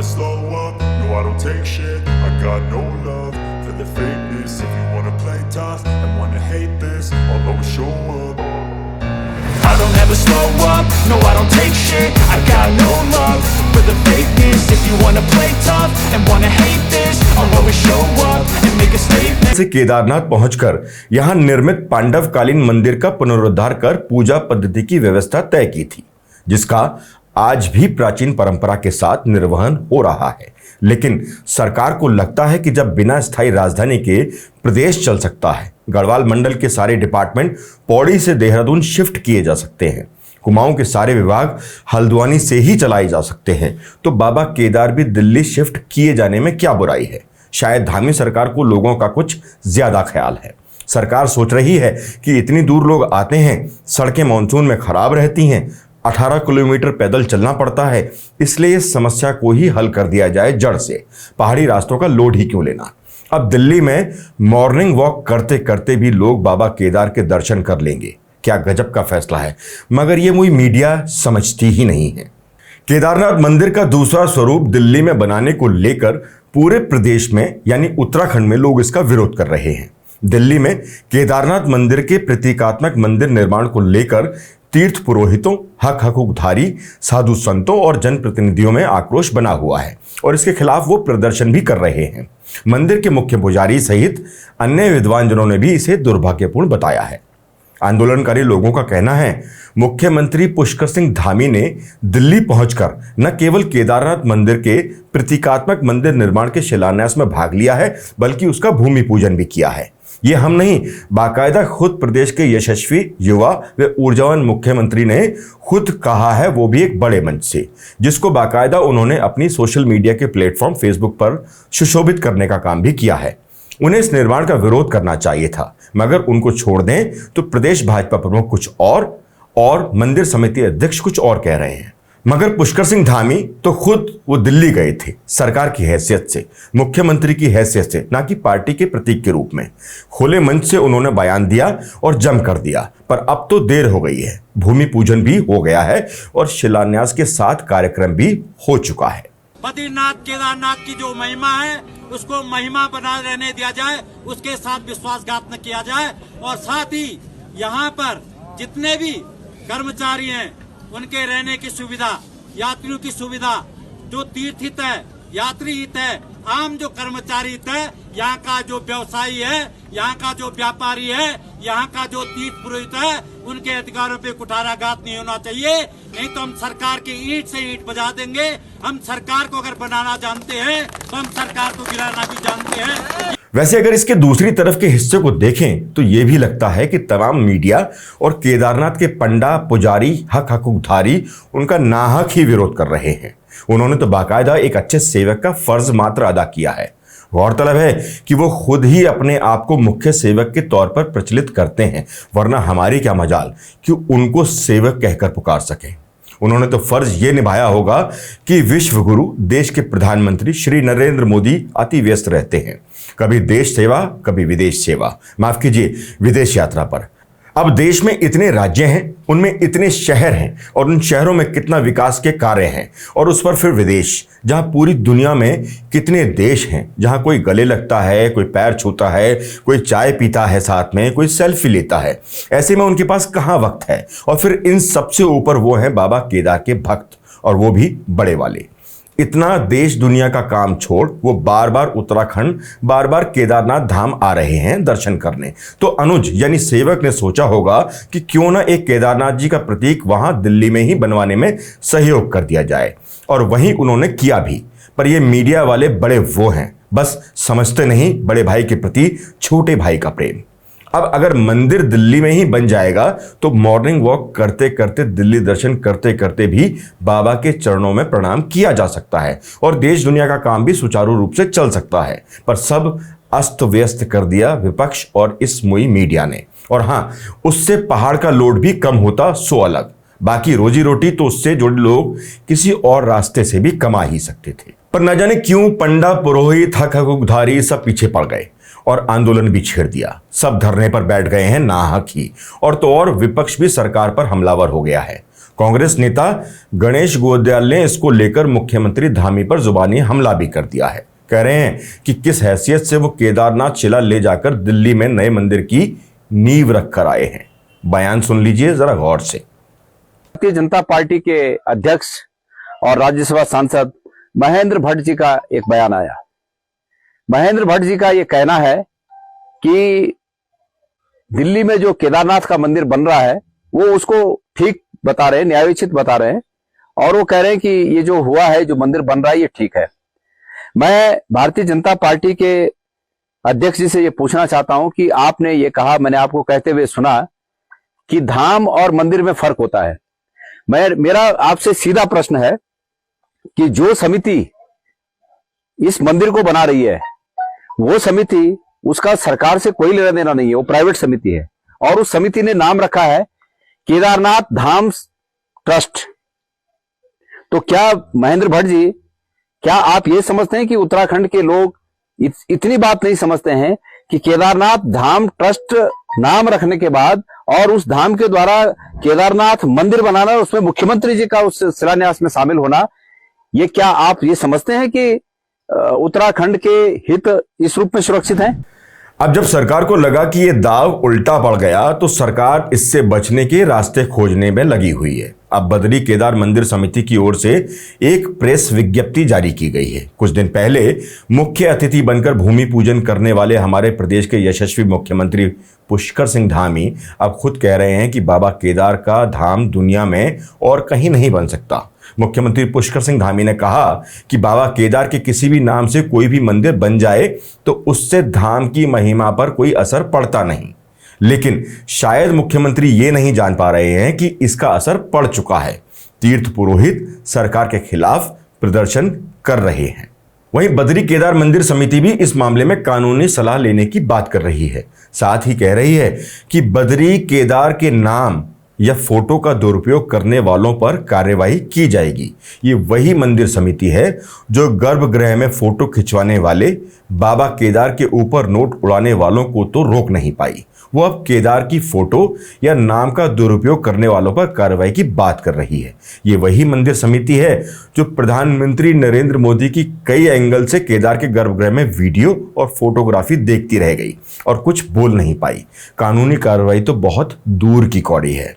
slow up, no I don't take shit. I got no love for the fakeness. If you wanna play tough and wanna hate this, I'll always show up. I don't ever slow up, no I don't take shit. I got no love for the fakeness. If you wanna play tough and wanna hate this, I'll always show up and make a statement. से केदारनाथ पहुंचकर यहां निर्मित पांडवकालीन मंदिर का पुनरुद्धार कर पूजा पद्धति की व्यवस्था तय की थी, जिसका आज भी प्राचीन परंपरा के साथ निर्वहन हो रहा है। लेकिन सरकार को लगता है कि जब बिना स्थायी राजधानी के प्रदेश चल सकता है, गढ़वाल मंडल के सारे डिपार्टमेंट पौड़ी से देहरादून शिफ्ट किए जा सकते हैं, कुमाऊं के सारे विभाग हल्द्वानी से ही चलाए जा सकते हैं, तो बाबा केदार भी दिल्ली शिफ्ट किए जाने में क्या बुराई है। शायद धामी सरकार को लोगों का कुछ ज्यादा ख्याल है। सरकार सोच रही है कि इतनी दूर लोग आते हैं, सड़कें मानसून में खराब रहती हैं, 18 किलोमीटर पैदल चलना पड़ता है, इसलिए इस समस्या को ही हल कर दिया जाए जड़ से। पहाड़ी रास्तों का लोड ही क्यों लेना। अब दिल्ली में मॉर्निंग वॉक करते करते भी लोग बाबा केदार के दर्शन कर लेंगे। क्या गजब का फैसला है, मगर ये मुझे मीडिया समझती ही नहीं है। केदारनाथ मंदिर का दूसरा स्वरूप दिल्ली में बनाने को लेकर पूरे प्रदेश में यानी उत्तराखंड में लोग इसका विरोध कर रहे हैं। दिल्ली में केदारनाथ मंदिर के प्रतीकात्मक मंदिर निर्माण को लेकर तीर्थ पुरोहितों, हकधारी, साधु संतों और जनप्रतिनिधियों में आक्रोश बना हुआ है और इसके खिलाफ वो प्रदर्शन भी कर रहे हैं। मंदिर के मुख्य पुजारी सहित अन्य विद्वानजनों ने भी इसे दुर्भाग्यपूर्ण बताया है। आंदोलनकारी लोगों का कहना है मुख्यमंत्री पुष्कर सिंह धामी ने दिल्ली पहुंचकर न केवल केदारनाथ मंदिर के प्रतीकात्मक मंदिर निर्माण के शिलान्यास में भाग लिया है, बल्कि उसका भूमि पूजन भी किया है। ये हम नहीं, बाकायदा खुद प्रदेश के यशस्वी युवा व ऊर्जावान मुख्यमंत्री ने खुद कहा है, वो भी एक बड़े मंच से, जिसको बाकायदा उन्होंने अपनी सोशल मीडिया के प्लेटफॉर्म फेसबुक पर सुशोभित करने का काम भी किया है। उन्हें इस निर्माण का विरोध करना चाहिए था, मगर उनको छोड़ दें तो प्रदेश भाजपा प्रमुख कुछ और मंदिर समिति अध्यक्ष कुछ और कह रहे हैं। मगर पुष्कर सिंह धामी तो खुद वो दिल्ली गए थे सरकार की हैसियत से, मुख्यमंत्री की हैसियत से, ना कि पार्टी के प्रतीक के रूप में। खुले मंच से उन्होंने बयान दिया और जम कर दिया, पर अब तो देर हो गई है। भूमि पूजन भी हो गया है और शिलान्यास के साथ कार्यक्रम भी हो चुका है। बद्रीनाथ केदारनाथ की जो महिमा है उसको महिमा बना रहने दिया जाए, उसके साथ विश्वासघात न किया जाए। और साथ ही यहाँ पर जितने भी कर्मचारी हैं उनके रहने की सुविधा, यात्रियों की सुविधा, जो तीर्थ हित है, यात्री हित है, आम जो कर्मचारी हित है, यहाँ का जो व्यवसायी है, यहाँ का जो व्यापारी है, यहाँ का जो तीर्थ पुरोहित है, उनके अधिकारों पे कुठाराघात नहीं होना चाहिए। नहीं तो हम सरकार की ईंट से ईंट बजा देंगे। हम सरकार को अगर बनाना जानते हैं तो हम सरकार को गिराना भी जानते हैं। वैसे अगर इसके दूसरी तरफ के हिस्से को देखें तो यह भी लगता है कि तमाम मीडिया और केदारनाथ के पंडा, पुजारी, हकधारी उनका नाहक ही विरोध कर रहे हैं। उन्होंने तो बाकायदा एक अच्छे सेवक का फर्ज मात्र अदा किया है। गौरतलब है कि वो खुद ही अपने आप को मुख्य सेवक के तौर पर प्रचलित करते हैं, वरना हमारी क्या मजाल कि उनको सेवक कहकर पुकार सके। उन्होंने तो फर्ज ये निभाया होगा कि विश्व गुरु देश के प्रधानमंत्री श्री नरेंद्र मोदी अति व्यस्त रहते हैं, कभी देश सेवा, कभी विदेश सेवा, माफ कीजिए विदेश यात्रा पर। अब देश में इतने राज्य हैं, उनमें इतने शहर हैं और उन शहरों में कितना विकास के कार्य हैं, और उस पर फिर विदेश, जहां पूरी दुनिया में कितने देश हैं, जहां कोई गले लगता है, कोई पैर छूता है, कोई चाय पीता है साथ में, कोई सेल्फी लेता है। ऐसे में उनके पास कहाँ वक्त है। और फिर इन सबसे ऊपर वो हैं बाबा केदार के भक्त, और वो भी बड़े वाले। इतना देश दुनिया का काम छोड़ वो बार बार उत्तराखंड, बार बार केदारनाथ धाम आ रहे हैं दर्शन करने। तो अनुज यानी सेवक ने सोचा होगा कि क्यों ना एक केदारनाथ जी का प्रतीक वहां दिल्ली में ही बनवाने में सहयोग कर दिया जाए, और वहीं उन्होंने किया भी। पर ये मीडिया वाले बड़े वो हैं, बस समझते नहीं बड़े भाई के प्रति छोटे भाई का प्रेम। अब अगर मंदिर दिल्ली में ही बन जाएगा तो मॉर्निंग वॉक करते करते, दिल्ली दर्शन करते करते भी बाबा के चरणों में प्रणाम किया जा सकता है और देश दुनिया का काम भी सुचारू रूप से चल सकता है। पर सब अस्त व्यस्त कर दिया विपक्ष और इस मुई मीडिया ने। और हाँ, उससे पहाड़ का लोड भी कम होता सो अलग, बाकी रोजी रोटी तो उससे जुड़े लोग किसी और रास्ते से भी कमा ही सकते थे। पर न जाने क्यों पंडा, पुरोहित, हकधारी सब पीछे पड़ गए और आंदोलन भी छेड़ दिया। सब धरने पर बैठ गए हैं नाहक ही, और तो और विपक्ष भी सरकार पर हमलावर हो गया है। कांग्रेस नेता गणेश गोंदियाल ने इसको लेकर मुख्यमंत्री धामी पर जुबानी हमला भी कर दिया है। कह रहे हैं कि किस हैसियत से वो केदारनाथ शिला ले जाकर दिल्ली में नए मंदिर की नींव रखकर आए हैं। बयान सुन लीजिए जरा गौर से। भारतीय जनता पार्टी के अध्यक्ष और राज्यसभा सांसद महेंद्र भट्ट जी का एक बयान आया। महेंद्र भट्ट जी का ये कहना है कि दिल्ली में जो केदारनाथ का मंदिर बन रहा है वो उसको ठीक बता रहे हैं, न्यायोचित बता रहे हैं, और वो कह रहे हैं कि ये जो हुआ है, जो मंदिर बन रहा है, ये ठीक है। मैं भारतीय जनता पार्टी के अध्यक्ष जी से ये पूछना चाहता हूं कि आपने ये कहा, मैंने आपको कहते हुए सुना कि धाम और मंदिर में फर्क होता है। मेरा आपसे सीधा प्रश्न है कि जो समिति इस मंदिर को बना रही है, वो समिति, उसका सरकार से कोई लेना देना नहीं है, वो प्राइवेट समिति है, और उस समिति ने नाम रखा है केदारनाथ धाम ट्रस्ट। तो क्या महेंद्र भट्ट जी, क्या आप ये समझते हैं कि उत्तराखंड के लोग इतनी बात नहीं समझते हैं कि केदारनाथ धाम ट्रस्ट नाम रखने के बाद और उस धाम के द्वारा केदारनाथ मंदिर बनाना, उसमें मुख्यमंत्री जी का उस शिलान्यास में शामिल होना, ये क्या आप ये समझते हैं कि उत्तराखंड के हित इस रूप में सुरक्षित हैं? अब जब सरकार को लगा कि ये दाव उल्टा पड़ गया तो सरकार इससे बचने के रास्ते खोजने में लगी हुई है। अब बद्री केदार मंदिर समिति की ओर से एक प्रेस विज्ञप्ति जारी की गई है। कुछ दिन पहले मुख्य अतिथि बनकर भूमि पूजन करने वाले हमारे प्रदेश के यशस्वी मुख्यमंत्री पुष्कर सिंह धामी अब खुद कह रहे हैं कि बाबा केदार का धाम दुनिया में और कहीं नहीं बन सकता। मुख्यमंत्री पुष्कर सिंह धामी ने कहा कि बाबा केदार के किसी भी नाम से कोई भी मंदिर बन जाए तो उससे धाम की महिमा पर कोई असर पड़ता नहीं, लेकिन शायद मुख्यमंत्री ये नहीं जान पा रहे हैं कि इसका असर पड़ चुका है। तीर्थ पुरोहित सरकार के खिलाफ प्रदर्शन कर रहे हैं। वहीं बद्री केदार मंदिर समिति भी इस मामले में कानूनी सलाह लेने की बात कर रही है। साथ ही कह रही है कि बद्री केदार के नाम या फोटो का दुरुपयोग करने वालों पर कार्यवाही की जाएगी। ये वही मंदिर समिति है जो गर्भगृह में फोटो खिंचवाने वाले बाबा केदार के ऊपर नोट उड़ाने वालों को तो रोक नहीं पाई, वो अब केदार की फोटो या नाम का दुरुपयोग करने वालों पर कार्रवाई की बात कर रही है। ये वही मंदिर समिति है जो प्रधानमंत्री नरेंद्र मोदी की कई एंगल से केदार के गर्भगृह में वीडियो और फोटोग्राफी देखती रह गई और कुछ बोल नहीं पाई। कानूनी कार्रवाई तो बहुत दूर की कौड़ी है।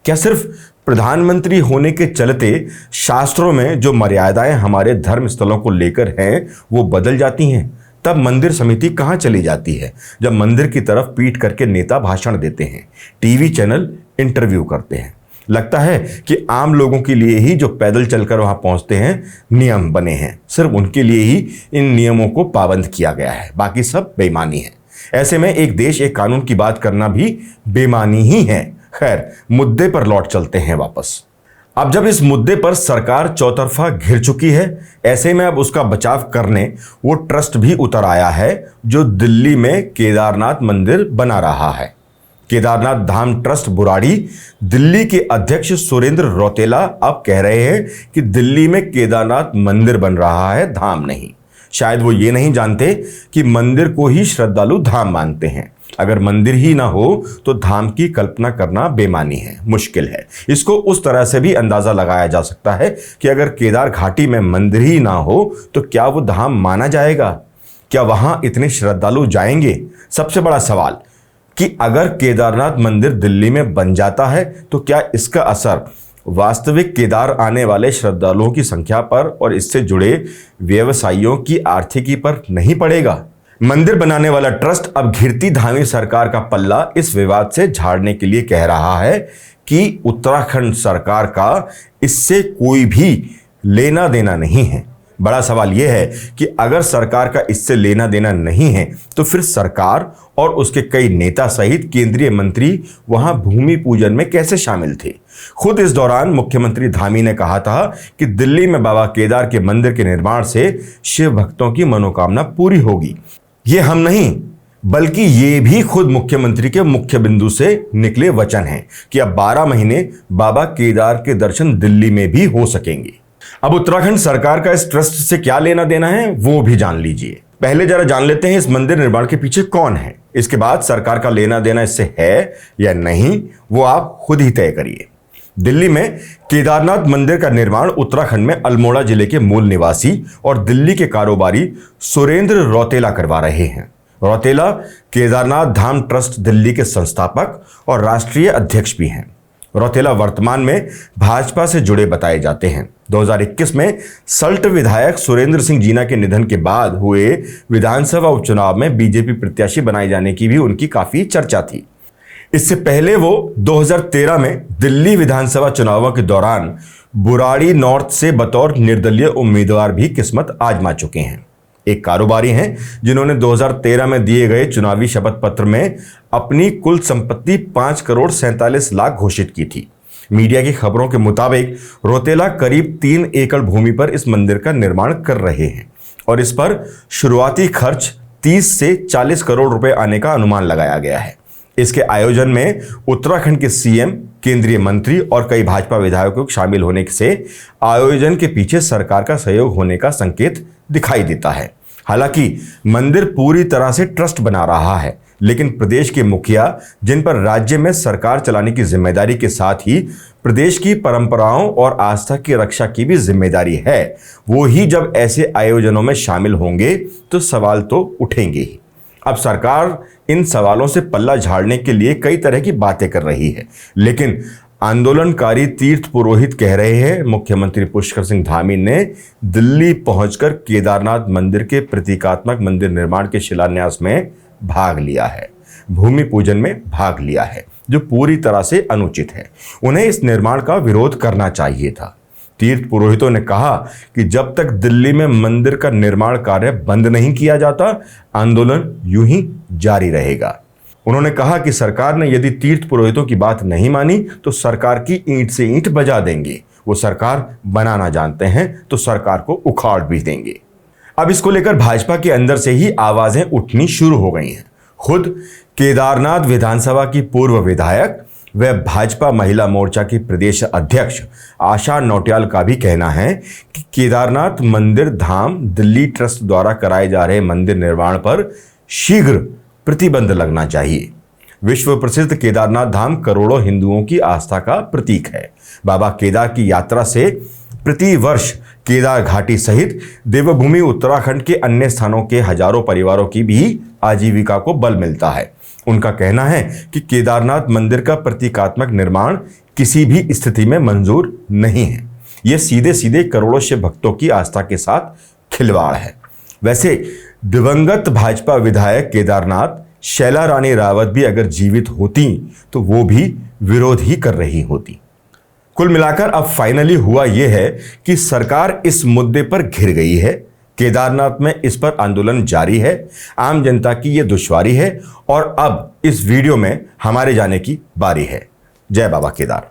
क्या सिर्फ प्रधानमंत्री होने के चलते शास्त्रों में जो मर्यादाएं हमारे धर्म स्थलों को लेकर हैं वो बदल जाती हैं? तब मंदिर समिति कहां चली जाती है जब मंदिर की तरफ पीठ करके नेता भाषण देते हैं, टीवी चैनल इंटरव्यू करते हैं? लगता है कि आम लोगों के लिए ही जो पैदल चलकर वहां पहुंचते हैं नियम बने हैं, सिर्फ उनके लिए ही इन नियमों को पाबंद किया गया है, बाकी सब बेईमानी है। ऐसे में एक देश एक कानून की बात करना भी बेईमानी ही है। खैर, मुद्दे पर लौट चलते हैं वापस। अब जब इस मुद्दे पर सरकार चौतरफा घिर चुकी है, ऐसे में अब उसका बचाव करने वो ट्रस्ट भी उतर आया है जो दिल्ली में केदारनाथ मंदिर बना रहा है। केदारनाथ धाम ट्रस्ट बुराड़ी दिल्ली के अध्यक्ष सुरेंद्र रौतेला अब कह रहे हैं कि दिल्ली में केदारनाथ मंदिर बन रहा है, धाम नहीं। शायद वो ये नहीं जानते कि मंदिर को ही श्रद्धालु धाम मानते हैं। अगर मंदिर ही ना हो तो धाम की कल्पना करना बेमानी है, मुश्किल है। इसको उस तरह से भी अंदाजा लगाया जा सकता है कि अगर केदार घाटी में मंदिर ही ना हो तो क्या वो धाम माना जाएगा? क्या वहां इतने श्रद्धालु जाएंगे? सबसे बड़ा सवाल कि अगर केदारनाथ मंदिर दिल्ली में बन जाता है तो क्या इसका असर वास्तविक केदार आने वाले श्रद्धालुओं की संख्या पर और इससे जुड़े व्यवसायियों की आर्थिकी पर नहीं पड़ेगा? मंदिर बनाने वाला ट्रस्ट अब घिरती धामी सरकार का पल्ला इस विवाद से झाड़ने के लिए कह रहा है कि उत्तराखंड सरकार का इससे कोई भी लेना देना नहीं है। बड़ा सवाल यह है कि अगर सरकार का इससे लेना देना नहीं है तो फिर सरकार और उसके कई नेता सहित केंद्रीय मंत्री वहां भूमि पूजन में कैसे शामिल थे? खुद इस दौरान मुख्यमंत्री धामी ने कहा था कि दिल्ली में बाबा केदार के मंदिर के निर्माण से शिव भक्तों की मनोकामना पूरी होगी। ये हम नहीं बल्कि ये भी खुद मुख्यमंत्री के मुख्य बिंदु से निकले वचन हैं कि अब 12 महीने बाबा केदार के दर्शन दिल्ली में भी हो सकेंगे। अब उत्तराखंड सरकार का इस ट्रस्ट से क्या लेना देना है वो भी जान लीजिए। पहले जरा जान लेते हैं इस मंदिर निर्माण के पीछे कौन है, इसके बाद सरकार का लेना देना इससे है या नहीं वो आप खुद ही तय करिए। दिल्ली में केदारनाथ मंदिर का निर्माण उत्तराखंड में अल्मोड़ा जिले के मूल निवासी और दिल्ली के कारोबारी सुरेंद्र रौतेला करवा रहे हैं। रौतेला केदारनाथ धाम ट्रस्ट दिल्ली के संस्थापक और राष्ट्रीय अध्यक्ष भी हैं। रौतेला वर्तमान में भाजपा से जुड़े बताए जाते हैं। 2021 में सल्ट विधायक सुरेंद्र सिंह जीना के निधन के बाद हुए विधानसभा उपचुनाव में बीजेपी प्रत्याशी बनाए जाने की भी उनकी काफी चर्चा थी। इससे पहले वो 2013 में दिल्ली विधानसभा चुनावों के दौरान बुराड़ी नॉर्थ से बतौर निर्दलीय उम्मीदवार भी किस्मत आजमा चुके हैं। एक कारोबारी हैं जिन्होंने 2013 में दिए गए चुनावी शपथ पत्र में अपनी कुल संपत्ति 5 करोड़ 47 लाख घोषित की थी। मीडिया की खबरों के मुताबिक रौतेला करीब 3 एकड़ भूमि पर इस मंदिर का निर्माण कर रहे हैं और इस पर शुरुआती खर्च 30 से 40 करोड़ रुपए आने का अनुमान लगाया गया है। इसके आयोजन में उत्तराखंड के सीएम, केंद्रीय मंत्री और कई भाजपा विधायकों के शामिल होने से आयोजन के पीछे सरकार का सहयोग होने का संकेत दिखाई देता है। हालांकि मंदिर पूरी तरह से ट्रस्ट बना रहा है, लेकिन प्रदेश के मुखिया, जिन पर राज्य में सरकार चलाने की जिम्मेदारी के साथ ही प्रदेश की परंपराओं और आस्था की रक्षा की भी जिम्मेदारी है, वो ही जब ऐसे आयोजनों में शामिल होंगे तो सवाल तो उठेंगे ही। अब सरकार इन सवालों से पल्ला झाड़ने के लिए कई तरह की बातें कर रही है, लेकिन आंदोलनकारी तीर्थ पुरोहित कह रहे हैं मुख्यमंत्री पुष्कर सिंह धामी ने दिल्ली पहुंचकर केदारनाथ मंदिर के प्रतीकात्मक मंदिर निर्माण के शिलान्यास में भाग लिया है, भूमि पूजन में भाग लिया है, जो पूरी तरह से अनुचित है। उन्हें इस निर्माण का विरोध करना चाहिए था। तीर्थ पुरोहितों ने कहा कि जब तक दिल्ली में मंदिर का निर्माण कार्य बंद नहीं किया जाता, आंदोलन यूं ही जारी रहेगा। उन्होंने कहा कि सरकार ने यदि तीर्थ पुरोहितों की बात नहीं मानी तो सरकार की ईंट से ईंट बजा देंगे। वो सरकार बनाना जानते हैं तो सरकार को उखाड़ भी देंगे। अब इसको लेकर भाजपा के अंदर से ही आवाजें उठनी शुरू हो गई हैं। खुद केदारनाथ विधानसभा की पूर्व विधायक व भाजपा महिला मोर्चा की प्रदेश अध्यक्ष आशा नौटियाल का भी कहना है कि केदारनाथ मंदिर धाम दिल्ली ट्रस्ट द्वारा कराए जा रहे मंदिर निर्माण पर शीघ्र प्रतिबंध लगना चाहिए। विश्व प्रसिद्ध केदारनाथ धाम करोड़ों हिंदुओं की आस्था का प्रतीक है। बाबा केदार की यात्रा से प्रति वर्ष केदार घाटी सहित देवभूमि उत्तराखंड के अन्य स्थानों के हजारों परिवारों की भी आजीविका को बल मिलता है। उनका कहना है कि केदारनाथ मंदिर का प्रतीकात्मक निर्माण किसी भी स्थिति में मंजूर नहीं है। यह सीधे सीधे करोड़ों शिव भक्तों की आस्था के साथ खिलवाड़ है। वैसे दिवंगत भाजपा विधायक केदारनाथ शैला रानी रावत भी अगर जीवित होती तो वो भी विरोध ही कर रही होती। कुल मिलाकर अब फाइनली हुआ यह है कि सरकार इस मुद्दे पर घिर गई है। केदारनाथ में इस पर आंदोलन जारी है। आम जनता की यह दुश्वारी है और अब इस वीडियो में हमारे जाने की बारी है। जय बाबा केदार।